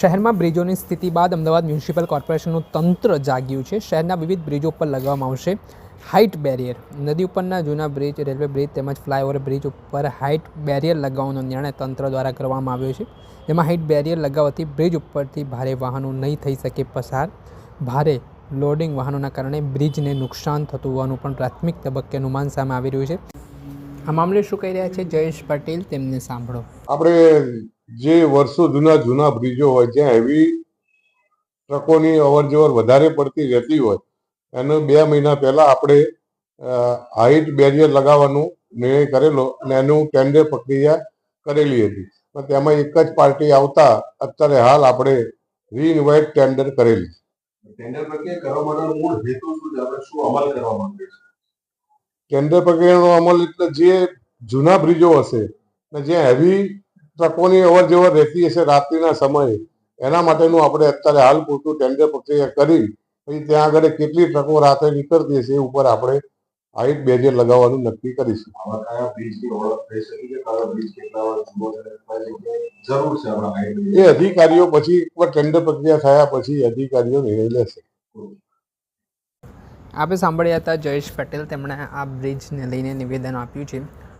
શહેરમાં બ્રિજોની સ્થિતિ બાદ અમદાવાદ મ્યુનિસિપલ કોર્પોરેશનનું તંત્ર જાગ્યું છે। શહેરના વિવિધ બ્રિજો પર લગાવવામાં આવશે હાઇટ બેરિયર। નદી ઉપરના જૂના બ્રિજ, રેલવે બ્રિજ તેમજ ફ્લાયઓવર બ્રિજ ઉપર હાઇટ બેરિયર લગાવવાનો નિર્ણય તંત્ર દ્વારા કરવામાં આવ્યો છે, જેમાં હાઇટ બેરિયર લગાવવાથી બ્રિજ ઉપરથી ભારે વાહનો નહીં થઈ શકે પસાર। ભારે લોડિંગ વાહનોના કારણે બ્રિજને નુકસાન થતું હોવાનું પણ પ્રાથમિક તબક્કે અનુમાન સામે આવી રહ્યું છે। આ મામલે શું કહી રહ્યા છે જયેશ પટેલ, તેમને સાંભળો। આપણે જે વર્ષો જૂના બ્રિજો હોય, જ્યાં હેવી ટ્રકોની અવર જવર વધારે પડતી રહેતી હોય, એનો 2 મહિના પહેલા આપણે હાઇટ બેરિયર લગાવવાનો નિર્ણય કરેલો અને એનું ટેન્ડર પ્રક્રિયા કરેલી હતી, પણ તેમાં એક જ પાર્ટી આવતા અત્યારે હાલ આપણે રીઇન્વાઇટ ટેન્ડર કરેલી। ટેન્ડર પ્રક્રિયા કરવા માટેનો મૂળ હેતુ શું છે? આપણે શું અમલ કરવા માંગીએ છીએ? ટેન્ડર પ્રક્રિયાનો અમલ એટલે જે જૂના બ્રિજો હશે ને જ્યાં હેવી ટ્રકોની અવર જવર રહેતી હશે રાત્રિના સમયે, એના માટેનું આપણે અત્યારે હાલ પૂરતું ટેન્ડર પ્રક્રિયા કરી પછી ત્યાં આગળ કેટલી ટ્રકો રાત્રે નીકળતી હશે એ ઉપર આપણે હાઇટ બેરિયર લગાવવાનું નક્કી કરીશું। આવા કયા બ્રિજની ઓળખ થઈ શકે છે? કયા બ્રિજ કેટલા વર્ષ જૂનો છે? જરૂર છે આપણા હાઇટ એ અધિકારીઓ પછી એકવાર ટેન્ડર પ્રક્રિયા થયા પછી અધિકારીઓ નિર્ણય લેશે। આપણે સાંભળ્યા હતા જયેશ પટેલ, તેમણે આ બ્રિજને લઈને નિવેદન આપ્યું છે।